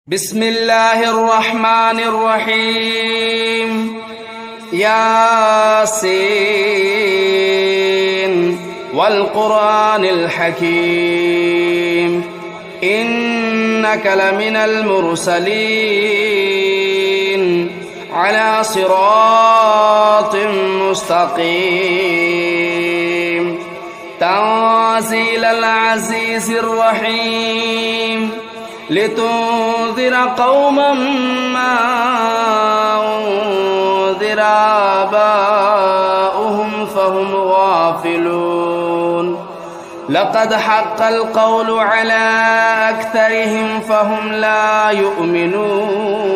بسم الله الرحمن الرحيم ياسين والقرآن الحكيم إنك لمن المرسلين على صراط مستقيم تنزيل العزيز الرحيم لتنذر قوما ما أنذر آباؤهم فهم غافلون لقد حق القول على أكثرهم فهم لا يؤمنون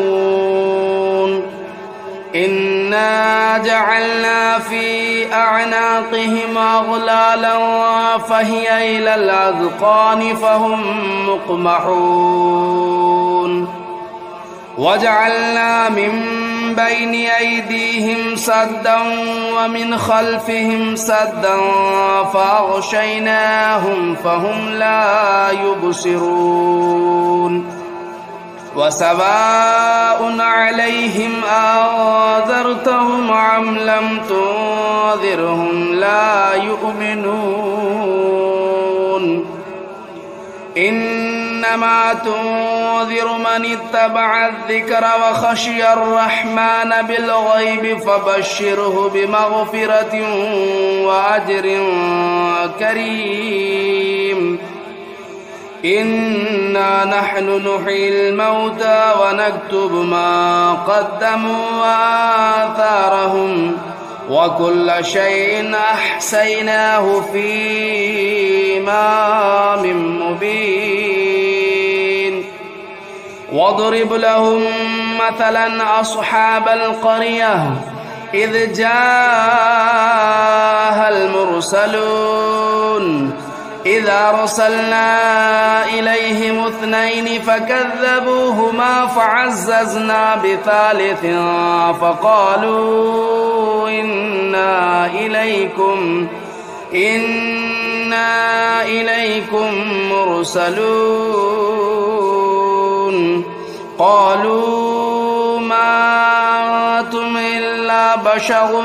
إنا جعلنا في أعناقهم أغلالا فهي إلى الأذقان فهم مقمحون وجعلنا من بين أيديهم سدا ومن خلفهم سدا فأغشيناهم فهم لا يبصرون وسواء عليهم أنذرتهم أم لم تنذرهم لا يؤمنون إنما تنذر من اتبع الذكر وخشي الرحمن بالغيب فبشره بمغفرة وأجر كريم إنا نحن نحيي الموتى ونكتب ما قدموا وآثارهم وكل شيء أحصيناه في إمام مبين واضرب لهم مثلا أصحاب القرية إذ جاءها المرسلون إذا أرسلنا إليهم اثنين فكذبوهما فعززنا بثالث فقالوا إنا إليكم مرسلون قالوا ما أنتم إلا بشر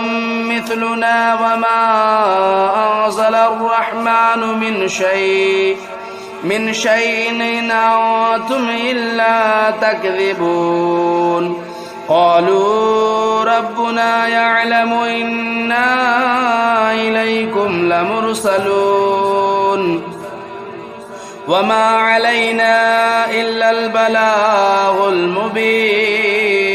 مثلنا وما أنزل الرحمن من شيء إن أنتم إلا تكذبون قالوا ربنا يعلم إنا إليكم لمرسلون وما علينا إلا البلاغ المبين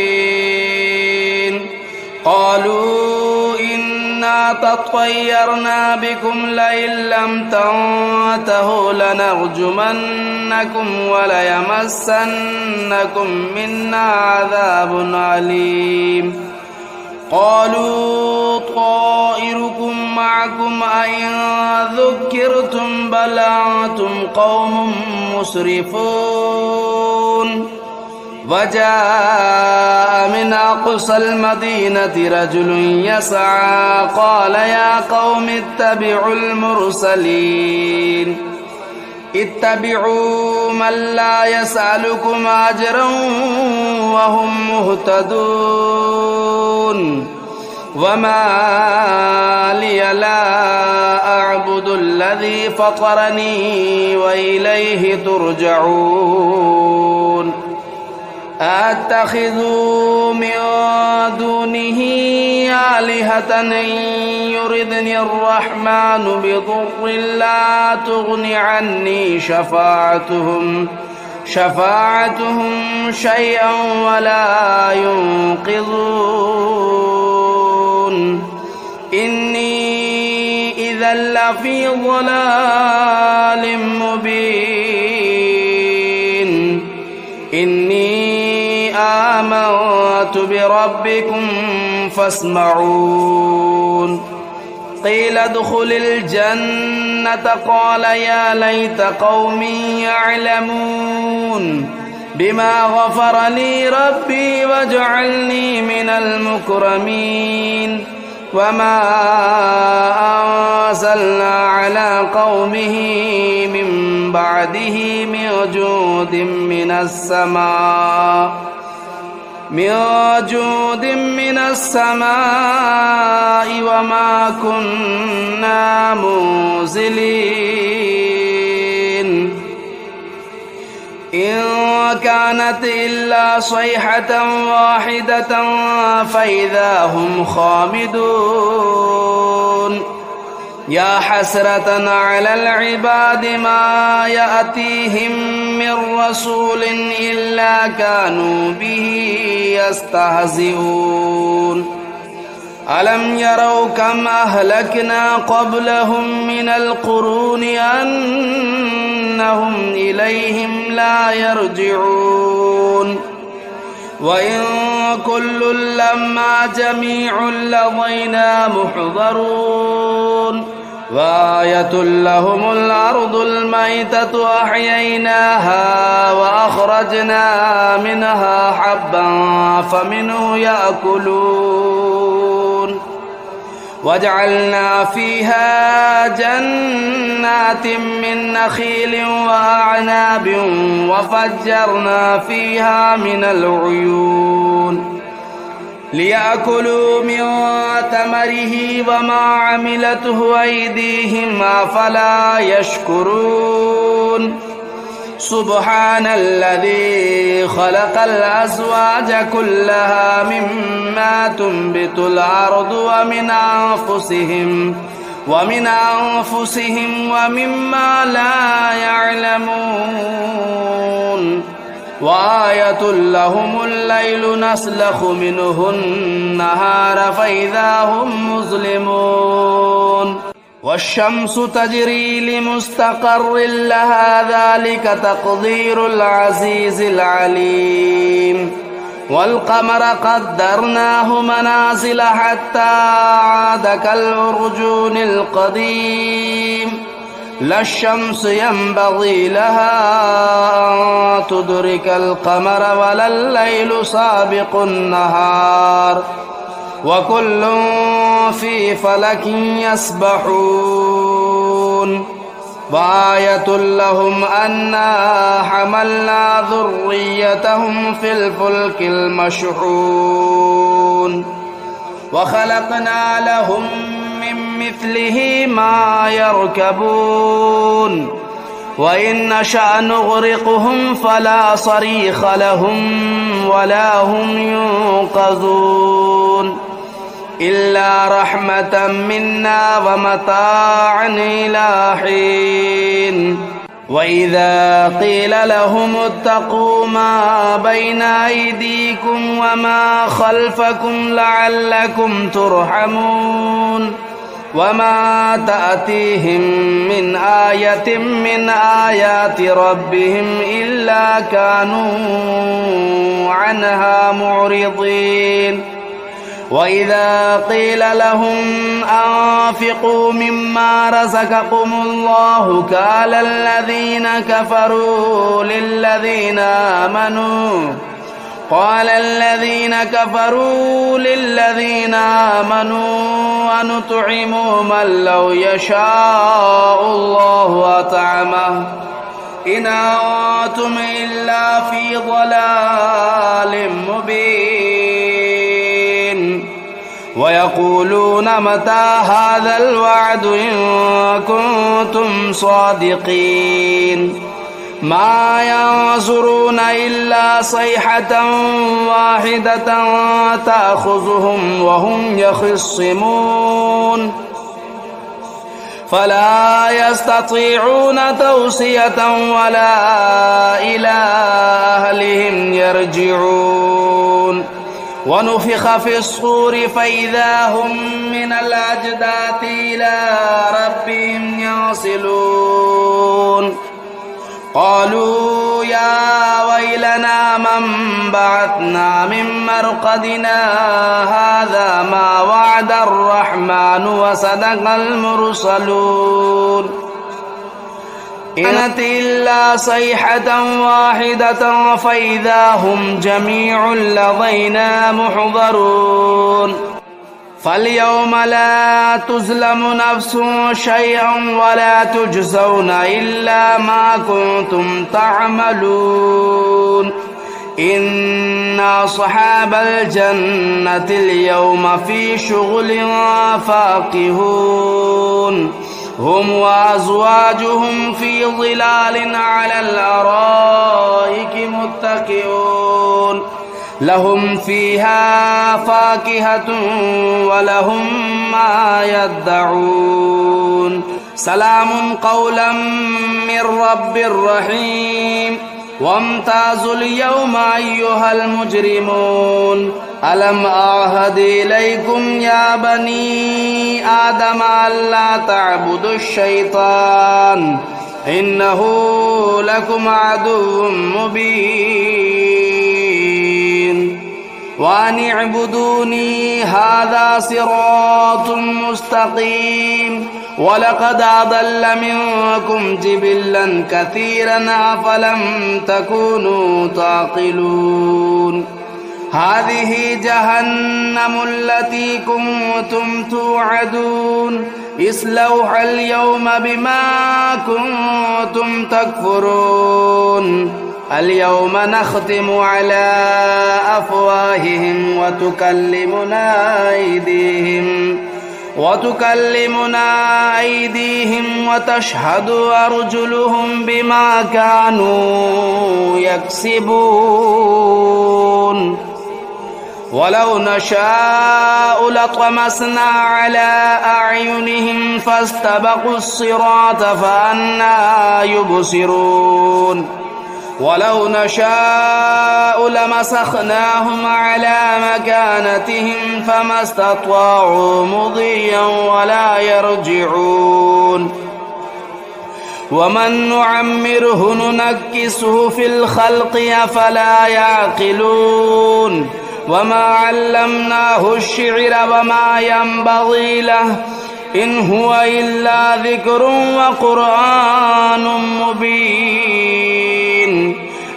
قالوا إنا تطيرنا بكم لئن لم تنتهوا لنرجمنكم وليمسنكم منا عذاب أليم قالوا طائركم معكم أئن ذكرتم بل أنتم قوم مسرفون وجاء من أقصى المدينة رجل يسعى قال يا قوم اتبعوا المرسلين اتبعوا من لا يسألكم أجرا وهم مهتدون وما لي لا أعبد الذي فطرني وإليه ترجعون أتخذوا من دونه آلهة إن يردني الرحمن بضر لا تغن عني شفاعتهم شيئا ولا ينقذون إني إذا لفي ضلال مبين إني آمنت بربكم فاسمعون قيل ادخل الجنة قال يا ليت قومي يعلمون بما غفر لي ربي وجعلني من المكرمين وما أنزلنا على قومه من بعده من جود من السماء وما كنا منزلين إن كانت إلا صيحة واحدة فإذا هم خامدون يا حسرة على العباد ما يأتيهم من رسول إلا كانوا به يستهزئون ألم يروا كم أهلكنا قبلهم من القرون أنهم إليهم لا يرجعون وإن كل لما جميع لدينا محضرون وآية لهم الأرض الميتة أحييناها وأخرجنا منها حبا فمنه يأكلون وجعلنا فيها جنات من نخيل وأعناب وفجرنا فيها من العيون ليأكلوا من ثمره وما عملته أيديهم أفلا يشكرون سبحان الذي خلق الأزواج كلها مما تنبت الأرض ومن أنفسهم ومما لا يعلمون وآية لهم الليل نسلخ منه النهار فإذا هم مظلمون والشمس تجري لمستقر لها ذلك تقدير العزيز العليم والقمر قدرناه منازل حتى عاد كالعرجون القديم لا الشمس ينبغي لها أن تدرك القمر ولا الليل سابق النهار وكل في فلك يسبحون وآية لهم أنا حملنا ذريتهم في الفلك المشحون وخلقنا لهم من مثله ما يركبون وإن نشأ نغرقهم فلا صريخ لهم ولا هم ينقذون إلا رحمة منا ومتاعا إلى حين وإذا قيل لهم اتقوا ما بين أيديكم وما خلفكم لعلكم ترحمون وما تأتيهم من آية من آيات ربهم إلا كانوا عنها معرضين وإذا قيل لهم أنفقوا مما رزقكم الله قال الذين كفروا للذين آمنوا أنطعم من لو يشاء الله أطعمه إن أنتم إلا في ضلال مبين ويقولون متى هذا الوعد إن كنتم صادقين ما ينظرون إلا صيحة واحدة تأخذهم وهم يخصمون فلا يستطيعون توصية ولا إلى أهلهم يرجعون ونفخ في الصور فإذا هم من الأجداث إلى ربهم ينسلون قالوا يا ويلنا من بعثنا من مرقدنا هذا ما وعد الرحمن وصدق المرسلون إن كانت إلا صيحة واحدة فإذا هم جميع لدينا محضرون فاليوم لا تظلم نفس شيئا ولا تجزون إلا ما كنتم تعملون إن أصحاب الجنة اليوم في شغل فاكهون هم وأزواجهم في ظلال على الأرائك متكئون لهم فيها فاكهة ولهم ما يدعون سلام قولا من رب رحيم وامتازوا اليوم أيها المجرمون ألم أعهد إليكم يا بني آدم ألا تعبدوا الشيطان إنه لكم عدو مبين وأن اعبدوني هذا صراط مستقيم ولقد أضل منكم جبلا كثيرا أفلم تكونوا تعقلون هذه جهنم التي كنتم توعدون اصلوها اليوم بما كنتم تكفرون اليوم نختم على أفواههم وتكلمنا أيديهم وتشهد أرجلهم بما كانوا يكسبون ولو نشاء لطمسنا على أعينهم فاستبقوا الصراط فأنى يبصرون ولو نشاء لمسخناهم على مكانتهم فما استطاعوا مضيا ولا يرجعون ومن نعمره ننكسه في الخلق أفلا يعقلون وما علمناه الشعر وما ينبغي له إن هو إلا ذكر وقرآن مبين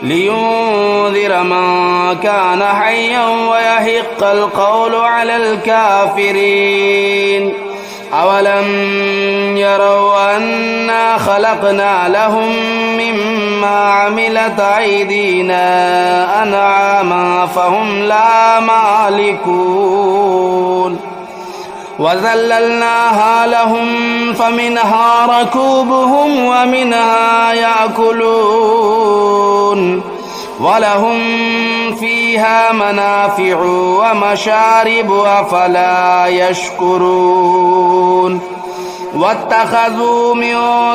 لينذر من كان حيا ويحق القول على الكافرين أولم يروا أنا خلقنا لهم مما عملت أيدينا أنعاما فهم لا مالكون وذللناها لهم فمنها ركوبهم ومنها يأكلون ولهم فيها منافع ومشارب أفلا يشكرون واتخذوا من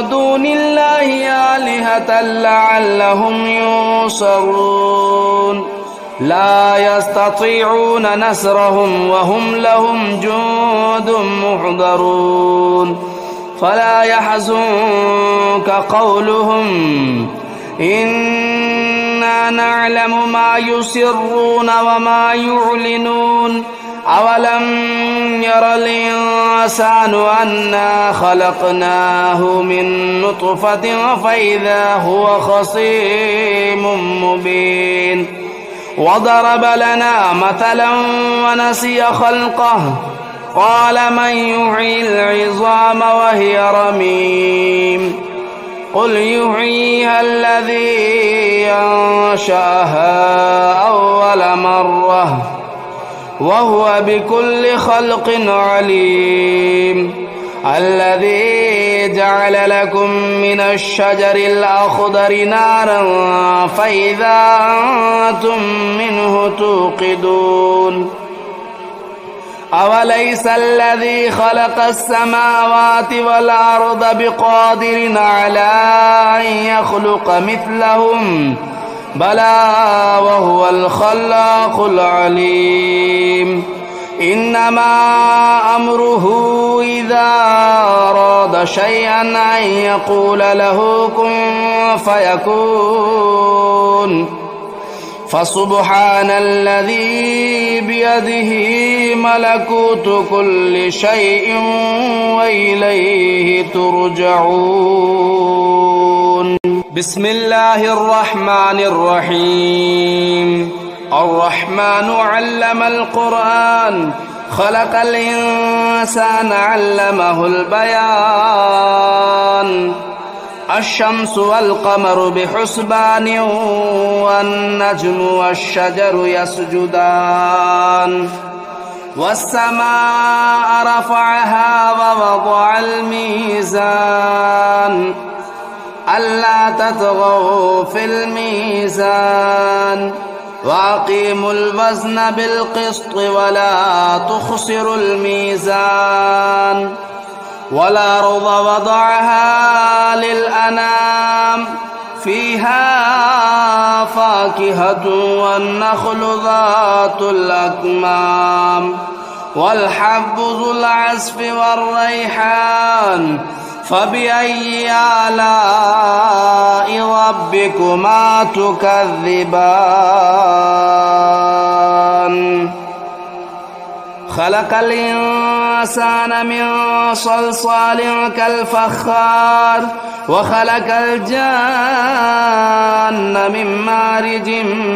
دون الله آلهة لعلهم ينصرون لا يستطيعون نصرهم وهم لهم جند محضرون فلا يحزنك قولهم إنا نعلم ما يسرون وما يعلنون أولم ير الإنسان أنا خلقناه من نطفة فإذا هو خصيم مبين وضرب لنا مثلا ونسي خلقه قال من يحيي العظام وهي رميم قل يحييها الذي أنشأها أول مرة وهو بكل خلق عليم الذي جعل لكم من الشجر الأخضر نارا فإذا أنتم منه توقدون أوليس الذي خلق السماوات والأرض بقادر على أن يخلق مثلهم بلى وهو الخلاق العليم إنما أمره إذا أراد شيئا أن يقول له كن فيكون فسبحان الذي بيده ملكوت كل شيء وإليه ترجعون بسم الله الرحمن الرحيم الرحمن علم القرآن خلق الإنسان علمه البيان الشمس والقمر بحسبان والنجم والشجر يسجدان والسماء رفعها ووضع الميزان ألا تطغوا في الميزان وأقيموا الوزن بالقسط ولا تخسروا الميزان والأرض وضعها للأنام فيها فاكهة والنخل ذات الأكمام والحب ذو العصف والريحان فبأي آلاء ربكما تكذبان خلق الإنسان من صلصال كالفخار وخلق الجان من مارج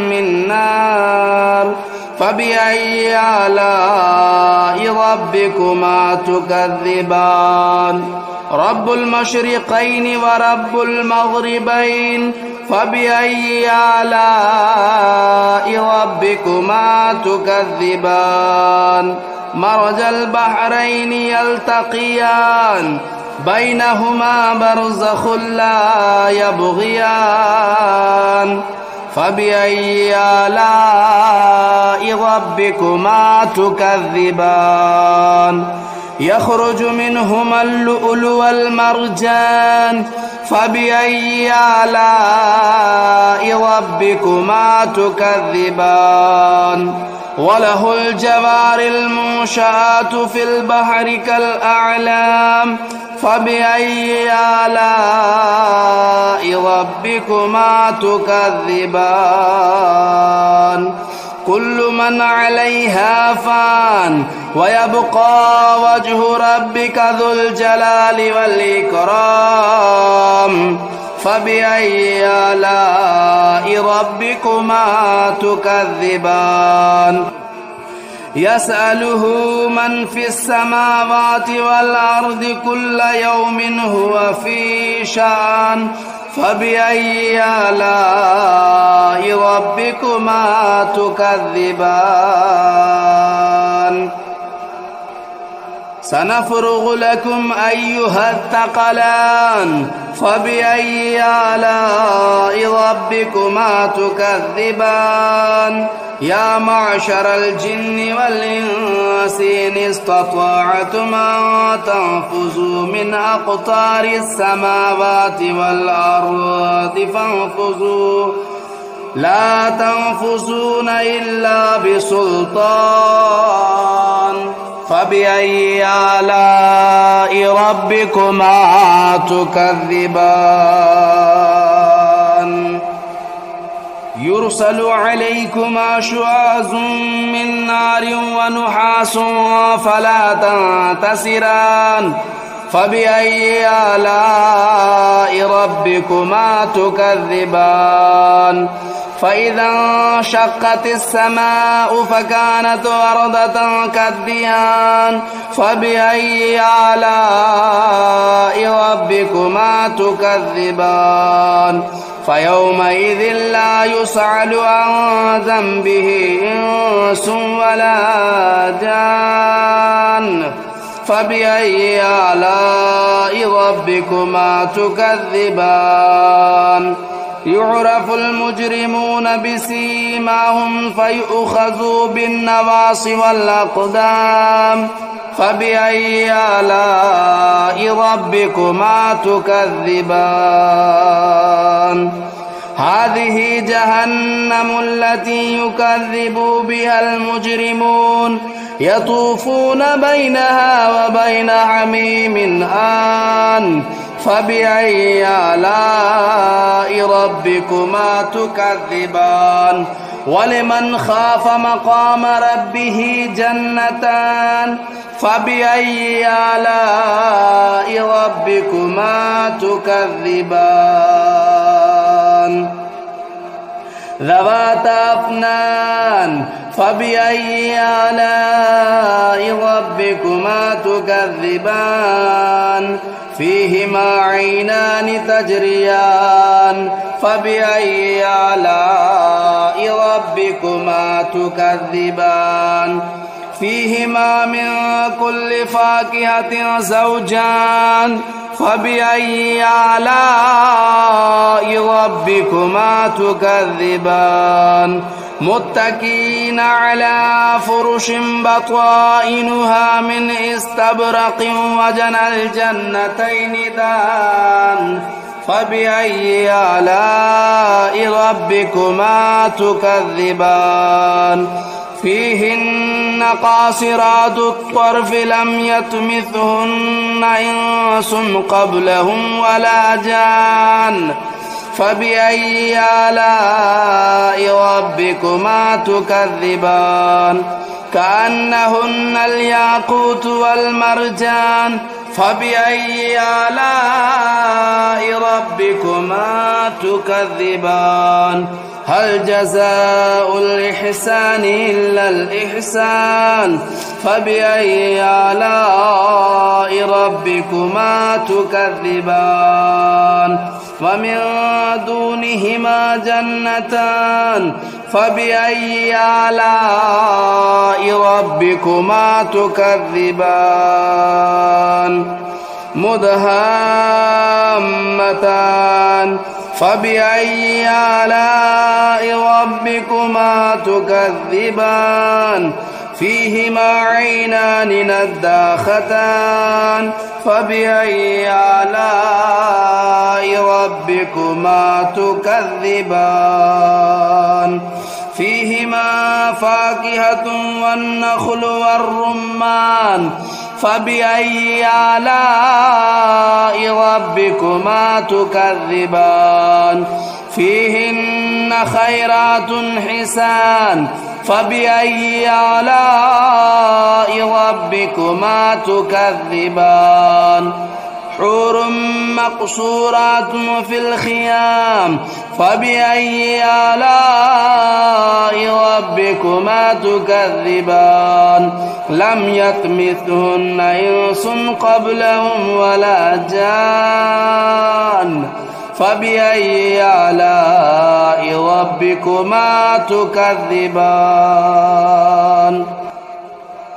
من نار فبأي آلاء ربكما تكذبان رب المشرقين ورب المغربين فبأي آلاء ربكما تكذبان مرج البحرين يلتقيان بينهما برزخ لا يبغيان فبأي آلاء ربكما تكذبان يخرج منهما اللؤلؤ والمرجان فبأي آلاء ربكما تكذبان وله الجوار المنشآت في البحر كالأعلام فبأي آلاء ربكما تكذبان كل من عليها فان ويبقى وجه ربك ذو الجلال والإكرام فبأي آلاء ربكما تكذبان يسأله من في السماوات والأرض كل يوم هو في شأن فبأي آلاء ربكما تكذبان سنفرغ لكم أيها الثقلان فبأي آلاء ربكما تكذبان يا معشر الجن والإنس إن استطعتم أن تنفذوا من أقطار السماوات والأرض فانفذوا لا تنفذون إلا بسلطان فبأي آلاء ربكما تكذبان يرسل عليكما شواظ من نار ونحاس فلا تنتصران فبأي آلاء ربكما تكذبان فإذا انشقت السماء فكانت وردة كالدهان فبأي آلاء ربكما تكذبان فيومئذ لا يسأل عن ذنبه إنس ولا جان فبأي آلاء ربكما تكذبان يعرف المجرمون بسيماهم فيؤخذوا بالنواصي والأقدام فبأي آلاء ربكما تكذبان هذه جهنم التي يكذب بها المجرمون يطوفون بينها وبين حميم آن فبأي آلاء ربكما تكذبان ولمن خاف مقام ربه جنتان فبأي آلاء ربكما تكذبان ذواتا أفنان فبأي آلاء ربكما تكذبان فيهما عينان تجريان فبأي آلاء ربكما تكذبان فيهما من كل فاكهة زوجان فبأي آلاء ربكما تكذبان متكئين على فرش بطائنها من استبرق وجنى الجنتين دان فبأي آلاء ربكما تكذبان فيهن قاصرات الطرف لم يطمثهن إنس قبلهم ولا جان فبأي آلاء ربكما تكذبان كأنهن الياقوت والمرجان فبأي آلاء ربكما تكذبان هل جزاء الإحسان إلا الإحسان فبأي آلاء ربكما تكذبان ومن دونهما جنتان فبأي آلاء ربكما تكذبان مدهامتان فبأي آلاء ربكما تكذبان فيهما عينان نضاختان فبأي آلاء ربكما تكذبان فيهما فاكهة والنخل والرمان فبأي آلاء ربكما تكذبان فيهن خيرات حسان فبأي آلاء ربكما تكذبان حور مقصورات في الخيام فبأي آلاء ربكما تكذبان لم يطمثهن إنس قبلهم ولا جان فبأي آلاء ربكما تكذبان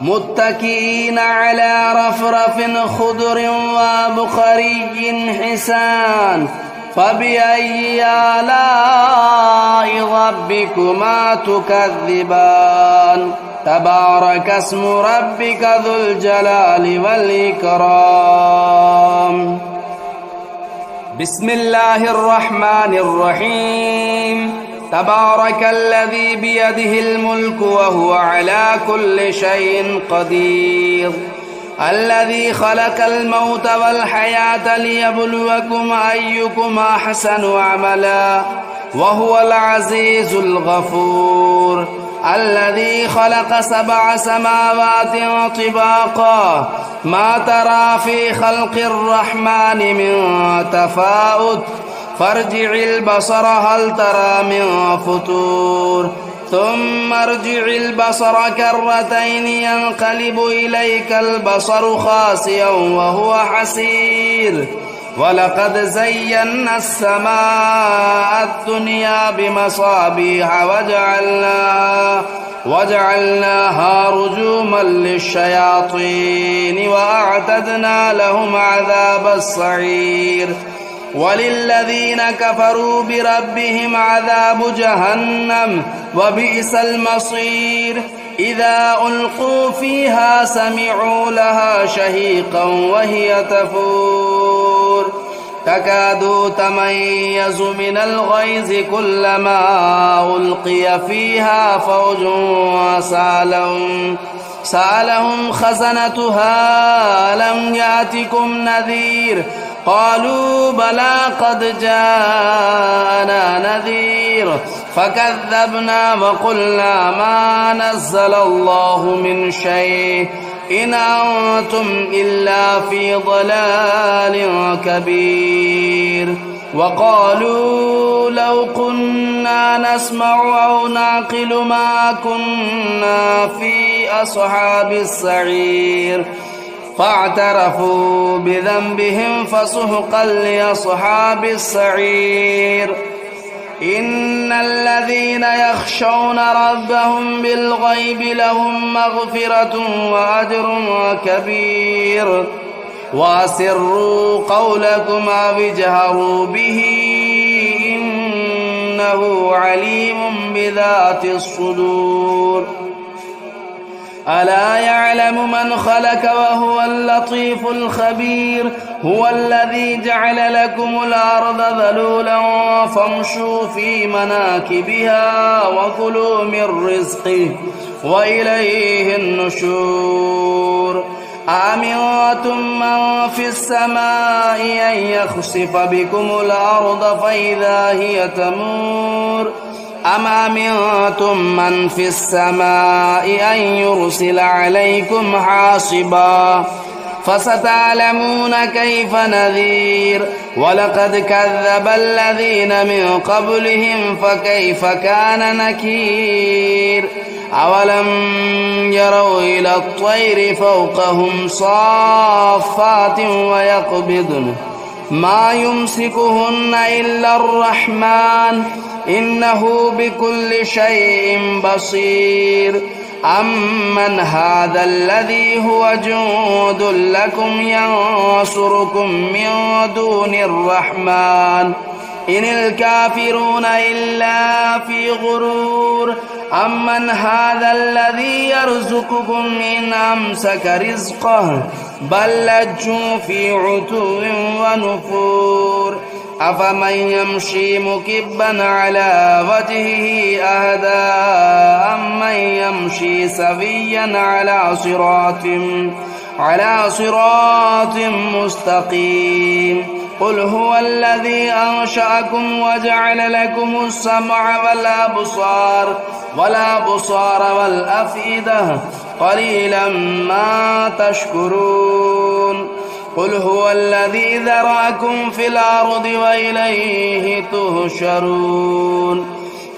متكئين على رفرف خضر وبخري حسان فبأي آلاء ربكما تكذبان تبارك اسم ربك ذو الجلال والإكرام بسم الله الرحمن الرحيم تبارك الذي بيده الملك وهو على كل شيء قدير الذي خلق الموت والحياة ليبلوكم أيكم أحسن عملا وهو العزيز الغفور الذي خلق 7 سماوات طباقا ما ترى في خلق الرحمن من تفاوت فارجع البصر هل ترى من فطور ثم ارجع البصر كرتين ينقلب إليك البصر خاسئا وهو حسير ولقد زينا السماء الدنيا بمصابيح وجعلناها رجوما للشياطين وأعتدنا لهم عذاب السعير وللذين كفروا بربهم عذاب جهنم وبئس المصير إذا ألقوا فيها سمعوا لها شهيقا وهي تفور تكاد تميز من الغيظ كلما ألقي فيها فوج سألهم خزنتها ألم يأتكم نذير قالوا بلى قد جاءنا نذير فكذبنا وقلنا ما نزل الله من شيء إن أنتم إلا في ضلال كبير وقالوا لو كنا نسمع أو نعقل ما كنا في أصحاب السعير فاعترفوا بذنبهم فسحقا لأصحاب السعير إن الذين يخشون ربهم بالغيب لهم مغفرة وأجر كبير وأسروا قولكم أو اجهروا به إنه عليم بذات الصدور ألا يعلم من خلق وهو اللطيف الخبير هو الذي جعل لكم الأرض ذلولا فامشوا في مناكبها وكلوا من رزقه وإليه النشور أأمنتم من في السماء أن يخسف بكم الأرض فإذا هي تمور أم أمنتم من في السماء أن يرسل عليكم حاصبا فستعلمون كيف نذير ولقد كذب الذين من قبلهم فكيف كان نكير أولم يروا إلى الطير فوقهم صافات ويقبضن ما يمسكهن إلا الرحمن إنه بكل شيء بصير أمن هذا الذي هو جند لكم ينصركم من دون الرحمن إن الكافرون إلا في غرور أمن هذا الذي يرزقكم إن أمسك رزقه بل لجوا في عتو ونفور أفمن يمشي مكبا على وجهه أهدى أمن يمشي سويا على صراط مستقيم قل هو الذي أنشأكم وجعل لكم السمع والأبصار والأفئدة قليلا ما تشكرون قل هو الذي ذرأكم في الأرض وإليه تهشرون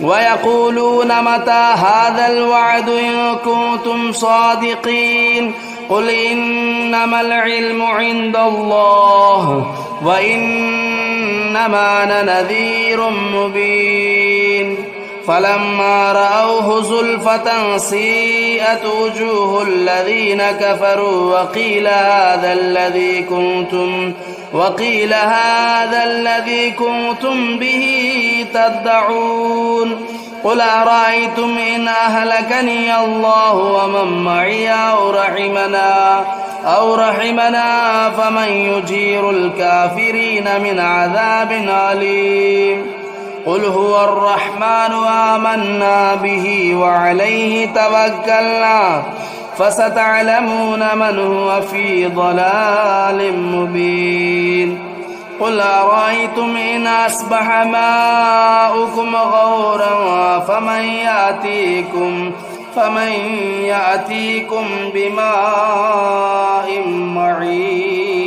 ويقولون متى هذا الوعد إن كنتم صادقين قل إنما العلم عند الله وإنما أنا نذير مبين فلما رأوه زلفة سيئت وجوه الذين كفروا وقيل هذا الذي كنتم به تدعون قل أرأيتم إن أهلكني الله ومن معي أو رحمنا فمن يجير الكافرين من عذاب أليم قل هو الرحمن آمنا به وعليه توكلنا فستعلمون من هو في ضلال مبين قل أرأيتم إن أصبح ماؤكم غورا فمن يأتيكم بماء معين